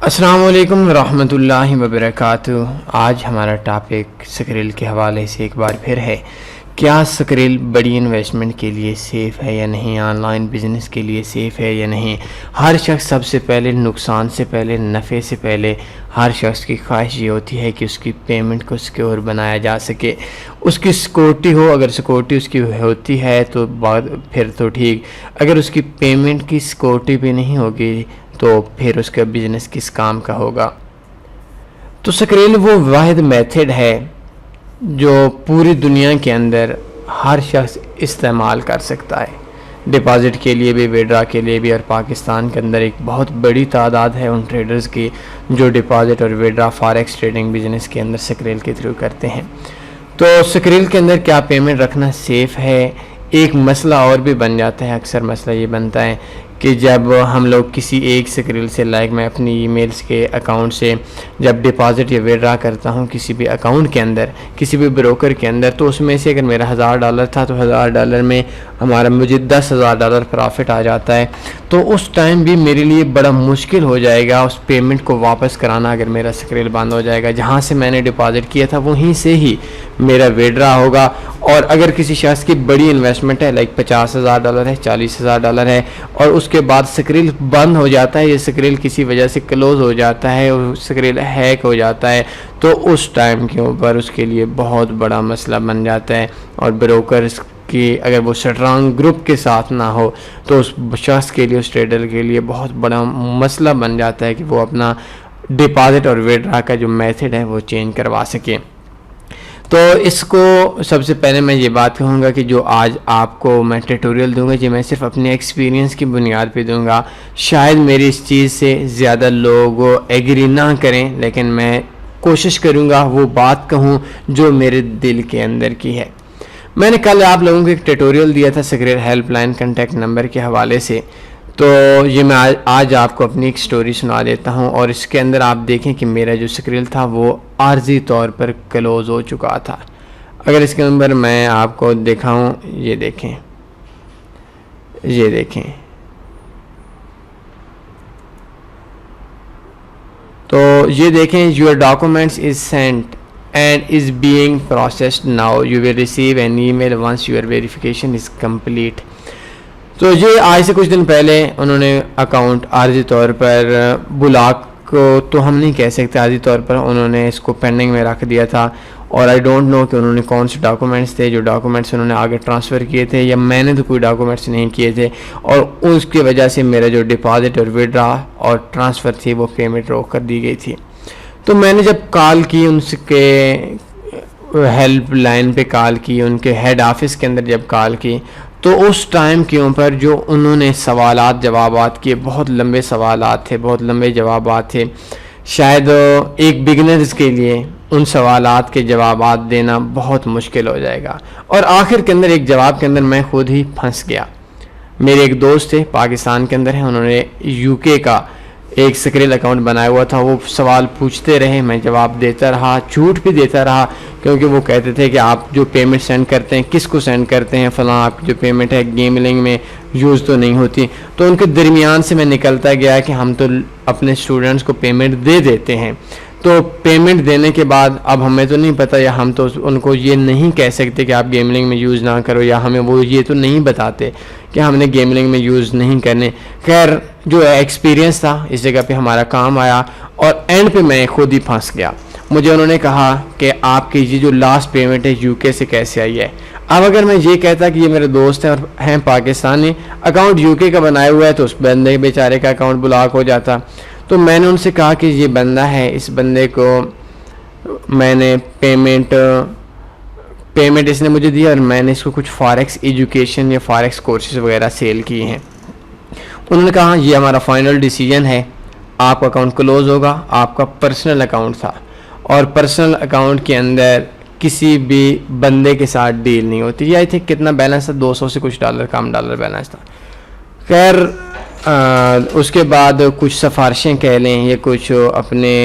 السلام علیکم ورحمۃ اللہ وبرکاتہ۔ آج ہمارا ٹاپک سکریل کے حوالے سے ایک بار پھر ہے، کیا سکریل بڑی انویسٹمنٹ کے لیے سیف ہے یا نہیں، آن لائن بزنس کے لیے سیف ہے یا نہیں۔ ہر شخص سب سے پہلے نقصان سے پہلے، نفع سے پہلے ہر شخص کی خواہش یہ ہوتی ہے کہ اس کی پیمنٹ کو سیکیور بنایا جا سکے، اس کی سیکورٹی ہو۔ اگر سیکورٹی اس کی ہوتی ہے تو پھر تو ٹھیک، اگر اس کی پیمنٹ کی سیکورٹی بھی نہیں ہوگی تو پھر اس کا بزنس کس کام کا ہوگا۔ تو سکریل وہ واحد میتھڈ ہے جو پوری دنیا کے اندر ہر شخص استعمال کر سکتا ہے، ڈپازٹ کے لیے بھی، ویڈرا کے لیے بھی، اور پاکستان کے اندر ایک بہت بڑی تعداد ہے ان ٹریڈرز کی جو ڈپازٹ اور ویڈرا فاریکس ٹریڈنگ بزنس کے اندر سکریل کے تھرو کرتے ہیں۔ تو سکریل کے اندر کیا پیمنٹ رکھنا سیف ہے؟ ایک مسئلہ اور بھی بن جاتا ہے، اکثر مسئلہ یہ بنتا ہے کہ جب ہم لوگ کسی ایک سکریل سے، میں اپنی ای میلز کے اکاؤنٹ سے جب ڈپازٹ یا ویڈرا کرتا ہوں کسی بھی اکاؤنٹ کے اندر، کسی بھی بروکر کے اندر، تو اس میں سے اگر میرا $1000 تھا تو $1000 میں مجھے $10,000 پرافٹ آ جاتا ہے، تو اس ٹائم بھی میرے لیے بڑا مشکل ہو جائے گا اس پیمنٹ کو واپس کرانا اگر میرا سکریل بند ہو جائے گا۔ جہاں سے میں نے ڈپازٹ کیا تھا وہیں سے ہی میرا ویڈرا ہوگا، اور اگر کسی شخص کی بڑی انویسٹمنٹ ہے $50,000 ہے، $40,000 ہے، اور اس کے بعد سکریل بند ہو جاتا ہے یا سکریل کسی وجہ سے کلوز ہو جاتا ہے اور سکریل ہیک ہو جاتا ہے، تو اس ٹائم کے اوپر اس کے لیے بہت بڑا مسئلہ بن جاتا ہے، اور بروکرز کی اگر وہ سٹرانگ گروپ کے ساتھ نہ ہو تو اس شخص کے لیے، اس ٹریڈر کے لیے بہت بڑا مسئلہ بن جاتا ہے کہ وہ اپنا ڈپازٹ اور ویڈرا کا جو میتھڈ ہے وہ چینج کروا سکے۔ تو اس کو سب سے پہلے میں یہ بات کہوں گا کہ جو آج آپ کو میں ٹیٹوریل دوں گا یہ میں صرف اپنے ایکسپیرینس کی بنیاد پہ دوں گا، شاید میری اس چیز سے زیادہ لوگ ایگری نہ کریں، لیکن میں کوشش کروں گا وہ بات کہوں جو میرے دل کے اندر کی ہے۔ میں نے کل آپ لوگوں کو ایک ٹیٹوریل دیا تھا سکریل ہیلپ لائن کنٹیکٹ نمبر کے حوالے سے، تو یہ میں آج آپ کو اپنی ایک سٹوری سنا دیتا ہوں، اور اس کے اندر آپ دیکھیں کہ میرا جو سکریل تھا وہ عارضی طور پر کلوز ہو چکا تھا۔ اگر اس کے اندر میں آپ کو دکھاؤں، یہ دیکھیں، تو یہ دیکھیں، your documents is sent and is being processed now, you will receive an email once your verification is complete۔ تو یہ آج سے کچھ دن پہلے انہوں نے اکاؤنٹ عارضی طور پر بلاک کو تو ہم نہیں کہہ سکتے، عارضی طور پر انہوں نے اس کو پینڈنگ میں رکھ دیا تھا، اور آئی ڈونٹ نو کہ انہوں نے کون سے ڈاکومنٹس تھے، جو ڈاکومنٹس انہوں نے آگے ٹرانسفر کیے تھے، یا میں نے تو کوئی ڈاکومنٹس نہیں کیے تھے، اور اس کی وجہ سے میرا جو ڈپازٹ اور ویڈرا اور ٹرانسفر تھی وہ پیمنٹ روک کر دی گئی تھی۔ تو میں نے جب کال کی ان کے ہیلپ لائن پہ کال کی، ان کے ہیڈ آفس کے اندر جب کال کی، تو اس ٹائم کے اوپر جو انہوں نے سوالات جوابات کیے، بہت لمبے سوالات تھے، بہت لمبے جوابات تھے، شاید ایک بگنرز کے لیے ان سوالات کے جوابات دینا بہت مشکل ہو جائے گا، اور آخر کے اندر ایک جواب کے اندر میں خود ہی پھنس گیا۔ میرے ایک دوست تھے، پاکستان کے اندر ہیں، انہوں نے UK کا ایک سکریل اکاؤنٹ بنایا ہوا تھا، وہ سوال پوچھتے رہے، میں جواب دیتا رہا، جھوٹ بھی دیتا رہا، کیونکہ وہ کہتے تھے کہ آپ جو پیمنٹ سینڈ کرتے ہیں کس کو سینڈ کرتے ہیں، فلاں آپ کی جو پیمنٹ ہے گیملنگ میں یوز تو نہیں ہوتی۔ تو ان کے درمیان سے میں نکلتا گیا کہ ہم تو اپنے اسٹوڈنٹس کو پیمنٹ دے دیتے ہیں، تو پیمنٹ دینے کے بعد اب ہمیں تو نہیں پتہ، یا ہم تو ان کو یہ نہیں کہہ سکتے کہ آپ گیملنگ میں یوز نہ کرو، یا ہمیں وہ یہ تو نہیں بتاتے کہ ہم نے گیملنگ میں یوز نہیں کرنے۔ خیر جو ایکسپیرینس تھا اس جگہ پہ ہمارا کام آیا، اور اینڈ پہ میں خود ہی پھنس گیا۔ مجھے انہوں نے کہا کہ آپ کی یہ جو لاسٹ پیمنٹ ہے UK سے کیسے آئی ہے۔ اب اگر میں یہ کہتا کہ یہ میرے دوست ہیں اور ہیں پاکستانی، اکاؤنٹ UK کا بنایا ہوا ہے، تو اس بندے بیچارے کا اکاؤنٹ بلاک ہو جاتا۔ تو میں نے ان سے کہا کہ یہ بندہ ہے، اس بندے کو میں نے پیمنٹ اس نے مجھے دی، اور میں نے اس کو کچھ فاریکس ایجوکیشن یا فاریکس کورسز وغیرہ سیل کیے ہیں۔ انہوں نے کہا یہ ہمارا فائنل ڈیسیجن ہے، آپ کا اکاؤنٹ کلوز ہوگا، آپ کا پرسنل اکاؤنٹ تھا، اور پرسنل اکاؤنٹ کے اندر کسی بھی بندے کے ساتھ ڈیل نہیں ہوتی۔ یہ آئی تھنک کتنا بیلنس تھا، $200 سے کچھ کم ڈالر بیلنس تھا۔ خیر اس کے بعد کچھ سفارشیں کہہ لیں، یا کچھ اپنے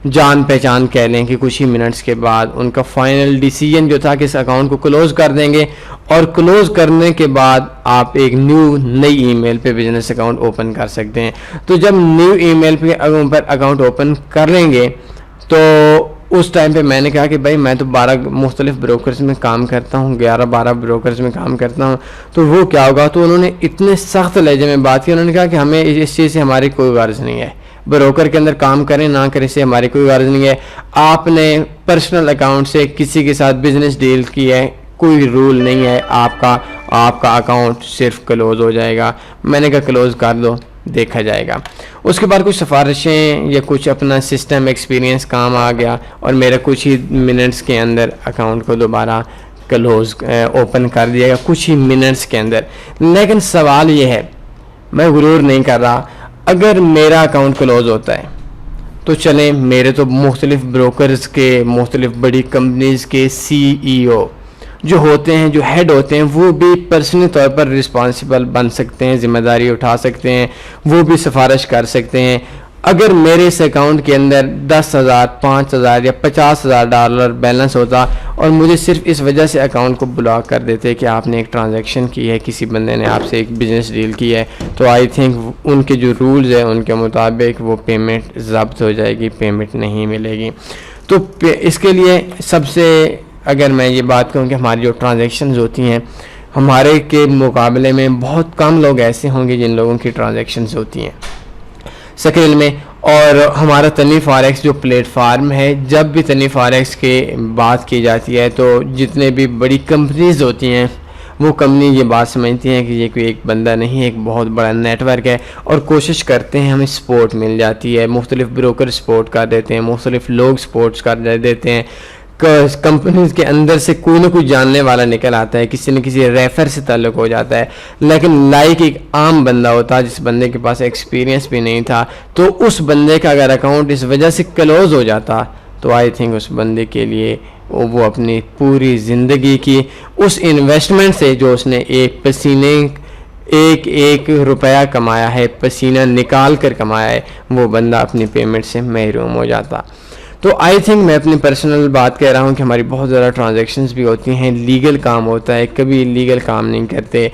جان پہچان کہہ لیں کہ کچھ ہی منٹس کے بعد ان کا فائنل ڈیسیجن جو تھا کہ اس اکاؤنٹ کو کلوز کر دیں گے، اور کلوز کرنے کے بعد آپ ایک نئی ای میل پہ بزنس اکاؤنٹ اوپن کر سکتے ہیں۔ تو جب نیو ای میل پہ اکاؤنٹ اوپن کر لیں گے تو اس ٹائم پہ میں نے کہا کہ بھائی میں تو 12 مختلف بروکرز میں کام کرتا ہوں، 11-12 بروکرز میں کام کرتا ہوں، تو وہ کیا ہوگا؟ تو انہوں نے اتنے سخت لہجے میں بات کی، انہوں نے کہا کہ ہمیں اس چیز سے ہماری کوئی غرض نہیں ہے، بروکر کے اندر کام کریں نہ کریں سے ہماری کوئی غرض نہیں ہے، آپ نے پرسنل اکاؤنٹ سے کسی کے ساتھ بزنس ڈیل کی ہے، کوئی رول نہیں ہے، آپ کا اکاؤنٹ صرف کلوز ہو جائے گا۔ میں نے کہا کلوز کر دو، دیکھا جائے گا۔ اس کے بعد کچھ سفارشیں یا کچھ اپنا سسٹم ایکسپیرینس کام آ گیا اور میرا کچھ ہی منٹس کے اندر اکاؤنٹ کو دوبارہ اوپن کر دیا گیا، کچھ ہی منٹس کے اندر۔ لیکن سوال یہ ہے، میں غرور نہیں کر رہا، اگر میرا اکاؤنٹ کلوز ہوتا ہے تو چلیں میرے تو مختلف بروکرز کے، مختلف بڑی کمپنیز کے CEO جو ہوتے ہیں، جو ہیڈ ہوتے ہیں، وہ بھی پرسنلی طور پر رسپانسبل بن سکتے ہیں، ذمہ داری اٹھا سکتے ہیں، وہ بھی سفارش کر سکتے ہیں۔ اگر میرے اس اکاؤنٹ کے اندر 10,000 5,000 یا $50,000 بیلنس ہوتا اور مجھے صرف اس وجہ سے اکاؤنٹ کو بلاک کر دیتے کہ آپ نے ایک ٹرانزیکشن کی ہے، کسی بندے نے آپ سے ایک بزنس ڈیل کی ہے، تو آئی تھنک ان کے جو رولز ہیں ان کے مطابق وہ پیمنٹ ضبط ہو جائے گی، پیمنٹ نہیں ملے گی۔ تو اس کے لیے سب سے اگر میں یہ بات کہوں کہ ہماری جو ٹرانزیکشنز ہوتی ہیں، ہمارے کے مقابلے میں بہت کم لوگ ایسے ہوں گے جن لوگوں کی ٹرانزیکشنز ہوتی ہیں سکرل میں۔ اور ہمارا تنوی فاریکس جو پلیٹ فارم ہے، جب بھی تنوی فاریکس کی بات کی جاتی ہے تو جتنے بھی بڑی کمپنیز ہوتی ہیں وہ کمپنی یہ بات سمجھتی ہیں کہ یہ کوئی ایک بندہ نہیں، ایک بہت بڑا نیٹ ورک ہے، اور کوشش کرتے ہیں ہمیں سپورٹ مل جاتی ہے، مختلف بروکر سپورٹ کر دیتے ہیں، مختلف لوگ سپورٹس کر دیتے ہیں، کمپنیز کے اندر سے کوئی نہ کوئی جاننے والا نکل آتا ہے، کسی نہ کسی ریفر سے تعلق ہو جاتا ہے۔ لیکن لائک ایک عام بندہ ہوتا جس بندے کے پاس ایکسپیرینس بھی نہیں تھا، تو اس بندے کا اگر اکاؤنٹ اس وجہ سے کلوز ہو جاتا تو آئی تھنک اس بندے کے لیے وہ اپنی پوری زندگی کی اس انویسٹمنٹ سے جو اس نے ایک روپیہ کمایا ہے، پسینہ نکال کر کمایا ہے، وہ بندہ اپنی پیمنٹ سے محروم ہو جاتا۔ تو آئی تھنک میں اپنی پرسنل بات کہہ رہا ہوں کہ ہماری بہت زیادہ ٹرانزیکشنز بھی ہوتی ہیں، لیگل کام ہوتا ہے، کبھی لیگل کام نہیں کرتے،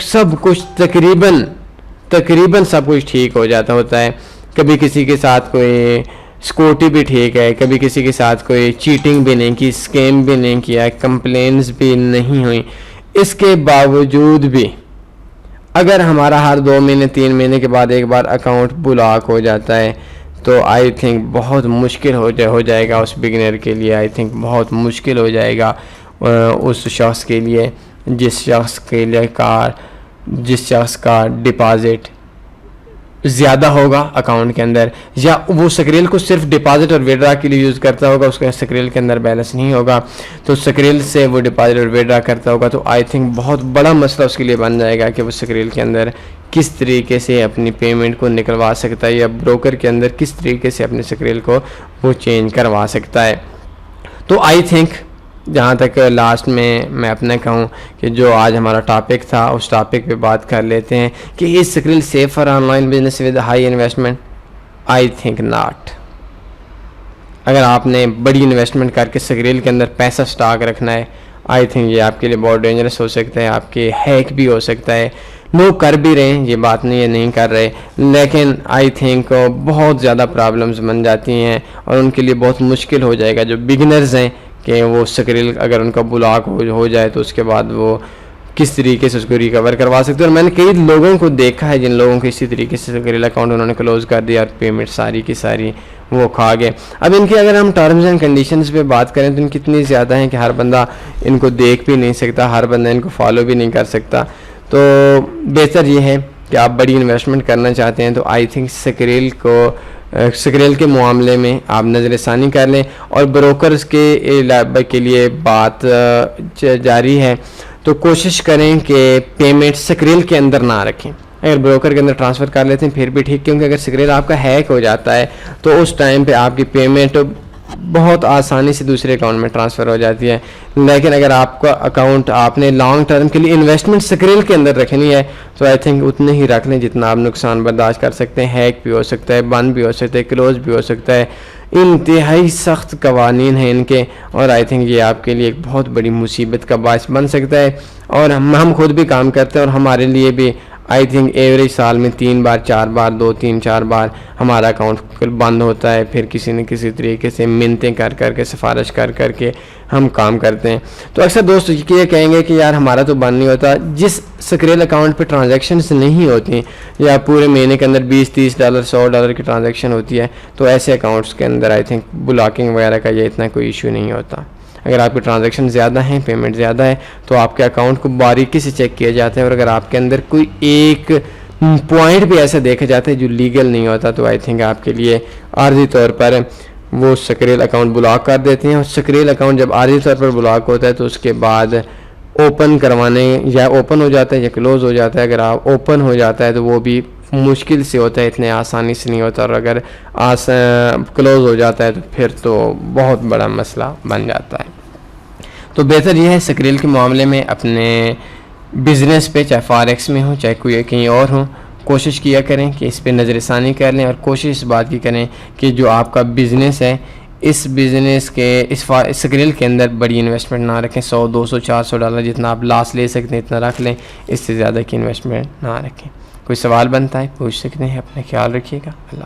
سب کچھ تقریباً سب کچھ ٹھیک ہو جاتا ہوتا ہے۔ کبھی کسی کے ساتھ کوئی سکیورٹی بھی ٹھیک ہے، کبھی کسی کے ساتھ کوئی چیٹنگ بھی نہیں کی، اسکیم بھی نہیں کیا، کمپلینز بھی نہیں ہوئی۔ اس کے باوجود بھی اگر ہمارا ہر 2 مہینے 3 مہینے کے بعد ایک بار اکاؤنٹ بلاک ہو جاتا ہے تو آئی تھنک بہت مشکل ہو جائے گا اس بگنر کے لیے، آئی تھنک بہت مشکل ہو جائے گا اس شخص کے لیے جس شخص کا ڈپازٹ زیادہ ہوگا اکاؤنٹ کے اندر، یا وہ سکریل کو صرف ڈپازٹ اور ویڈرا کے لیے یوز کرتا ہوگا، اس کا سکریل کے اندر بیلنس نہیں ہوگا، تو سکریل سے وہ ڈپازٹ اور ویڈرا کرتا ہوگا، تو آئی تھنک بہت بڑا مسئلہ اس کے لیے بن جائے گا کہ وہ سکریل کے اندر کس طریقے سے اپنی پیمنٹ کو نکلوا سکتا ہے، یا بروکر کے اندر کس طریقے سے اپنے سکریل کو وہ چینج کروا سکتا ہے۔ تو آئی تھنک جہاں تک لاسٹ میں اپنا کہوں کہ جو آج ہمارا ٹاپک تھا اس ٹاپک پہ بات کر لیتے ہیں کہ اس سکریل safe for online business with high investment? I think not. اگر آپ نے بڑی انویسٹمنٹ کر کے سکریل کے اندر پیسہ سٹاک رکھنا ہے، آئی تھنک یہ آپ کے لیے بہت ڈینجرس ہو سکتا ہے، آپ کے ہیک بھی ہو سکتا ہے۔ لوگ کر بھی رہے ہیں، یہ بات نہیں ہے نہیں کر رہے، لیکن آئی تھنک بہت زیادہ پرابلمز بن جاتی ہیں اور ان کے لیے بہت مشکل ہو جائے گا جو بگنرز ہیں کہ وہ سکریل اگر ان کا بلاک ہو جائے تو اس کے بعد وہ کس طریقے سے اس کو ریکور کروا سکتے ہیں۔ اور میں نے کئی لوگوں کو دیکھا ہے جن لوگوں کو اسی طریقے سے سکریل اکاؤنٹ انہوں نے کلوز کر دیا اور پیمنٹ ساری کی ساری وہ کھا گئے۔ اب ان کی اگر ہم ٹرمز اینڈ کنڈیشنز پہ بات کریں تو ان کتنی زیادہ ہیں کہ ہر بندہ ان کو دیکھ بھی نہیں سکتا، ہر بندہ ان کو فالو بھی نہیں کر سکتا۔ تو بہتر یہ ہے کہ آپ بڑی انویسٹمنٹ کرنا چاہتے ہیں تو آئی تھنک سکریل کے معاملے میں آپ نظر ثانی کر لیں، اور بروکرز کے لیے بات جاری ہے تو کوشش کریں کہ پیمنٹ سکریل کے اندر نہ رکھیں۔ اگر بروکر کے اندر ٹرانسفر کر لیتے ہیں پھر بھی ٹھیک، کیونکہ اگر سکریل آپ کا ہیک ہو جاتا ہے تو اس ٹائم پہ آپ کی پیمنٹ بہت آسانی سے دوسرے اکاؤنٹ میں ٹرانسفر ہو جاتی ہے۔ لیکن اگر آپ کا اکاؤنٹ آپ نے لانگ ٹرم کے لیے انویسٹمنٹ سکریل کے اندر رکھنی ہے تو آئی تھنک اتنے ہی رکھ لیں جتنا آپ نقصان برداشت کر سکتے ہیں۔ ہیک بھی ہو سکتا ہے، بند بھی ہو سکتا ہے، کلوز بھی ہو سکتا ہے، انتہائی سخت قوانین ہیں ان کے، اور آئی تھنک یہ آپ کے لیے ایک بہت بڑی مصیبت کا باعث بن سکتا ہے۔ اور ہم خود بھی کام کرتے ہیں، اور ہمارے لیے بھی آئی تھنک ایوریج سال میں 3 بار 4 بار 2-3-4 بار ہمارا اکاؤنٹ بند ہوتا ہے، پھر کسی نہ کسی طریقے سے منتیں کر کے سفارش کر کے ہم کام کرتے ہیں۔ تو اکثر دوست یہ کہیں گے کہ یار ہمارا تو بند نہیں ہوتا۔ جس سکریل اکاؤنٹ پہ ٹرانزیکشنز نہیں ہوتی یا پورے مہینے کے اندر $20-30 $100 کی ٹرانزیکشن ہوتی ہے، تو ایسے اکاؤنٹس کے اندر آئی تھنک بلاکنگ وغیرہ کا یہ اتنا کوئی ایشو نہیں ہوتا۔ اگر آپ کی ٹرانزیکشن زیادہ ہیں، پیمنٹ زیادہ ہے، تو آپ کے اکاؤنٹ کو باریکی سے چیک کیا جاتا ہے، اور اگر آپ کے اندر کوئی ایک پوائنٹ بھی ایسا دیکھا جاتا ہے جو لیگل نہیں ہوتا، تو آئی تھنک آپ کے لیے عارضی طور پر وہ سکریل اکاؤنٹ بلاک کر دیتے ہیں۔ اور سکریل اکاؤنٹ جب عارضی طور پر بلاک ہوتا ہے تو اس کے بعد اوپن کروانے یا اوپن ہو جاتا ہے یا کلوز ہو جاتا ہے۔ اگر آپ اوپن ہو جاتا ہے تو وہ بھی مشکل سے ہوتا ہے، اتنے آسانی سے نہیں ہوتا، اور اگر کلوز ہو جاتا ہے تو پھر تو بہت بڑا مسئلہ بن جاتا ہے۔ تو بہتر یہ ہے سکریل کے معاملے میں اپنے بزنس پہ، چاہے فارکس میں ہو چاہے کوئی کہیں اور ہو، کوشش کیا کریں کہ اس پہ نظر ثانی کر لیں، اور کوشش اس بات کی کریں کہ جو آپ کا بزنس ہے اس بزنس کے اس سکریل کے اندر بڑی انویسٹمنٹ نہ رکھیں۔ $100 $200 $400 جتنا آپ لاس لے سکتے ہیں اتنا رکھ لیں، اس سے زیادہ کی انویسٹمنٹ نہ رکھیں۔ کوئی سوال بنتا ہے پوچھ سکتے ہیں، اپنا خیال رکھیے گا۔ اللہ